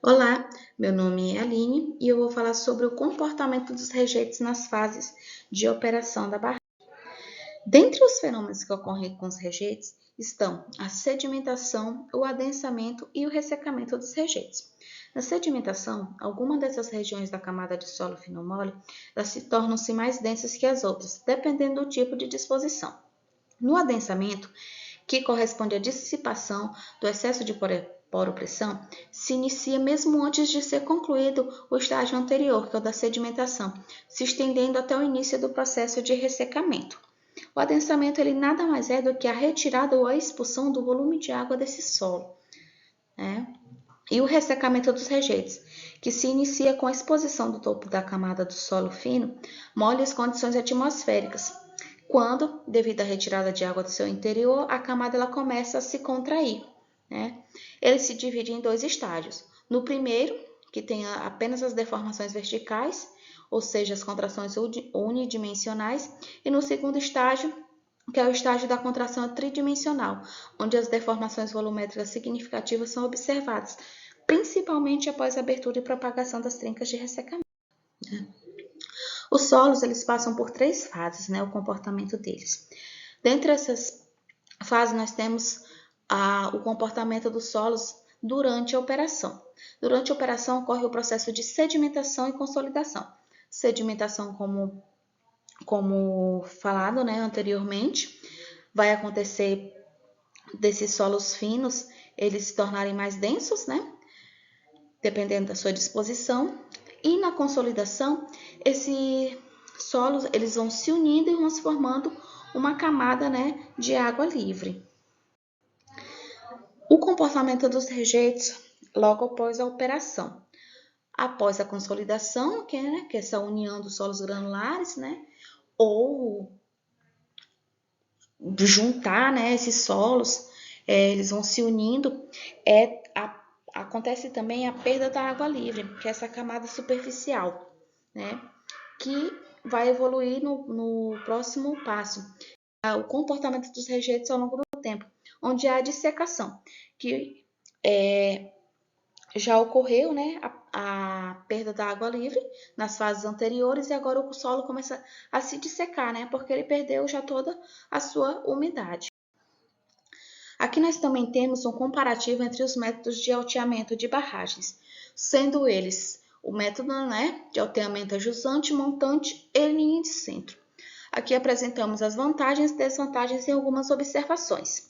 Olá, meu nome é Aline e eu vou falar sobre o comportamento dos rejeitos nas fases de operação da barragem. Dentre os fenômenos que ocorrem com os rejeitos estão a sedimentação, o adensamento e o ressecamento dos rejeitos. Na sedimentação, algumas dessas regiões da camada de solo fino mole elas se tornam-se mais densas que as outras, dependendo do tipo de disposição. No adensamento, que corresponde à dissipação do excesso de poropressão, se inicia mesmo antes de ser concluído o estágio anterior, que é o da sedimentação, se estendendo até o início do processo de ressecamento. O adensamento ele nada mais é do que a retirada ou a expulsão do volume de água desse solo, né? E o ressecamento dos rejeitos, que se inicia com a exposição do topo da camada do solo fino, mole às condições atmosféricas, quando, devido à retirada de água do seu interior, a camada ela começa a se contrair, né? Ele se divide em dois estágios. No primeiro, que tem apenas as deformações verticais, ou seja, as contrações unidimensionais, e no segundo estágio, que é o estágio da contração tridimensional, onde as deformações volumétricas significativas são observadas, principalmente após a abertura e propagação das trincas de ressecamento. Os solos eles passam por três fases, né, o comportamento deles. Dentre essas fases, nós temos o comportamento dos solos durante a operação. Durante a operação ocorre o processo de sedimentação e consolidação. Sedimentação, como falado, né, anteriormente, vai acontecer desses solos finos eles se tornarem mais densos, né, dependendo da sua disposição. E na consolidação, esses solos eles vão se unindo e vão se formando uma camada, né, de água livre. O comportamento dos rejeitos logo após a operação. Após a consolidação, que é essa união dos solos granulares, né, ou juntar, né, esses solos, eles vão se unindo, acontece também a perda da água livre, que é essa camada superficial, né, que vai evoluir no próximo passo. O comportamento dos rejeitos ao longo do tempo, onde há a dissecação, que já ocorreu, né, a perda da água livre nas fases anteriores e agora o solo começa a se dissecar, né, porque ele perdeu já toda a sua umidade. Aqui nós também temos um comparativo entre os métodos de alteamento de barragens, sendo eles o método, né, de alteamento jusante, montante e linha de centro. Aqui apresentamos as vantagens e desvantagens e algumas observações.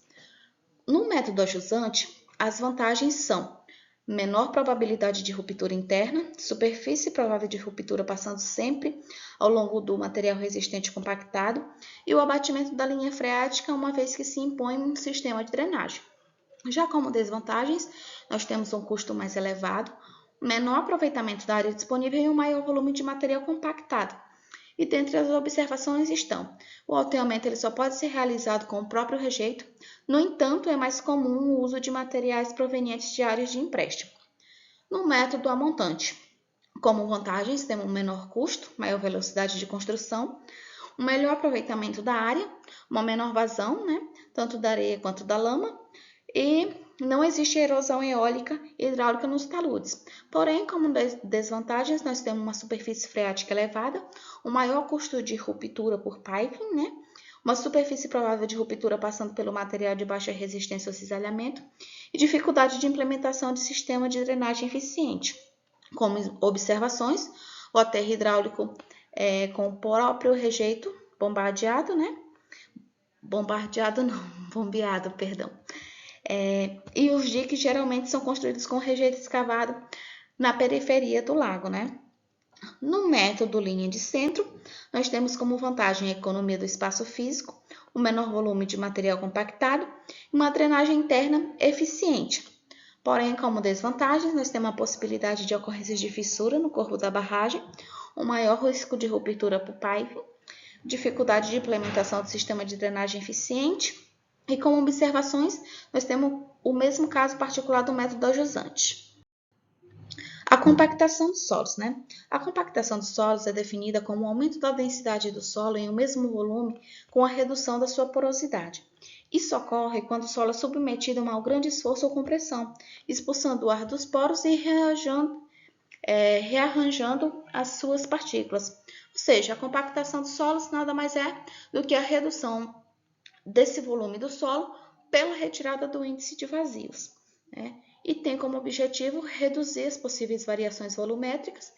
No método ajusante, as vantagens são menor probabilidade de ruptura interna, superfície provável de ruptura passando sempre ao longo do material resistente compactado e o abatimento da linha freática, uma vez que se impõe um sistema de drenagem. Já como desvantagens, nós temos um custo mais elevado, menor aproveitamento da área disponível e um maior volume de material compactado. E dentre as observações estão: o alteamento ele só pode ser realizado com o próprio rejeito, no entanto, é mais comum o uso de materiais provenientes de áreas de empréstimo. No método amontante, como vantagens, temos um menor custo, maior velocidade de construção, um melhor aproveitamento da área, uma menor vazão, né, tanto da areia quanto da lama, e não existe erosão eólica e hidráulica nos taludes. Porém, como desvantagens, nós temos uma superfície freática elevada, um maior custo de ruptura por piping, né? Uma superfície provável de ruptura passando pelo material de baixa resistência ao cisalhamento e dificuldade de implementação de sistema de drenagem eficiente. Como observações, o aterro hidráulico com o próprio rejeito bombeado, né? Bombeado, perdão. E os diques geralmente são construídos com rejeito escavado na periferia do lago, né? No método linha de centro, nós temos como vantagem a economia do espaço físico, o menor volume de material compactado e uma drenagem interna eficiente. Porém, como desvantagens, nós temos a possibilidade de ocorrências de fissura no corpo da barragem, um maior risco de ruptura por pipe, dificuldade de implementação do sistema de drenagem eficiente. E como observações, nós temos o mesmo caso particular do método ajusante. A compactação dos solos, né? A compactação dos solos é definida como o aumento da densidade do solo em um mesmo volume com a redução da sua porosidade. Isso ocorre quando o solo é submetido a um grande esforço ou compressão, expulsando o ar dos poros e rearranjando as suas partículas. Ou seja, a compactação dos solos nada mais é do que a redução desse volume do solo pela retirada do índice de vazios, né? E tem como objetivo reduzir as possíveis variações volumétricas,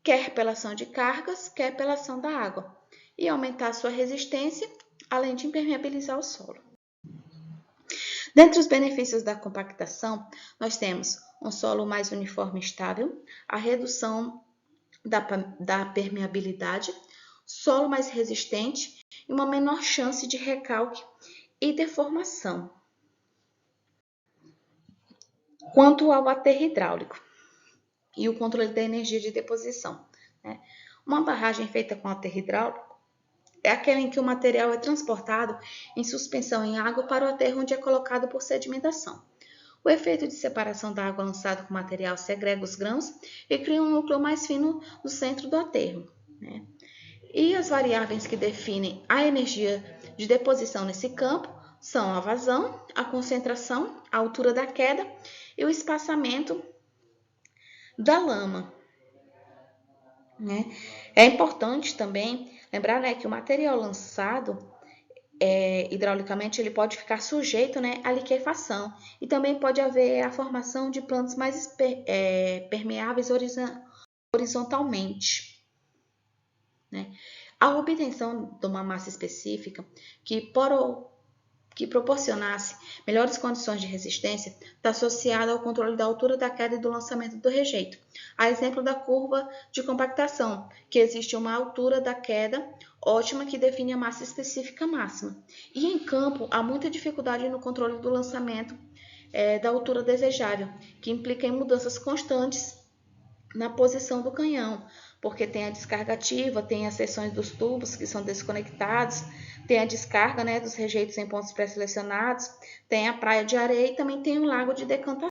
quer pela ação de cargas, quer pela ação da água, e aumentar sua resistência, além de impermeabilizar o solo. Dentre os benefícios da compactação, nós temos um solo mais uniforme e estável, a redução da permeabilidade, solo mais resistente e uma menor chance de recalque e deformação. Quanto ao aterro hidráulico e o controle da energia de deposição, né? Uma barragem feita com aterro hidráulico é aquela em que o material é transportado em suspensão em água para o aterro onde é colocado por sedimentação. O efeito de separação da água lançada com o material segrega os grãos e cria um núcleo mais fino no centro do aterro, né? E as variáveis que definem a energia de deposição nesse campo são a vazão, a concentração, a altura da queda e o espaçamento da lama, né? É importante também lembrar, né, que o material lançado hidraulicamente ele pode ficar sujeito, né, à liquefação e também pode haver a formação de planos mais permeáveis horizontalmente, né? A obtenção de uma massa específica que proporcionasse melhores condições de resistência está associada ao controle da altura da queda e do lançamento do rejeito. A exemplo da curva de compactação, que existe uma altura da queda ótima que define a massa específica máxima. E em campo, há muita dificuldade no controle do lançamento da altura desejável, que implica em mudanças constantes na posição do canhão, porque tem a descarga ativa, tem as seções dos tubos que são desconectados, tem a descarga, né, dos rejeitos em pontos pré-selecionados, tem a praia de areia e também tem o lago de decantação.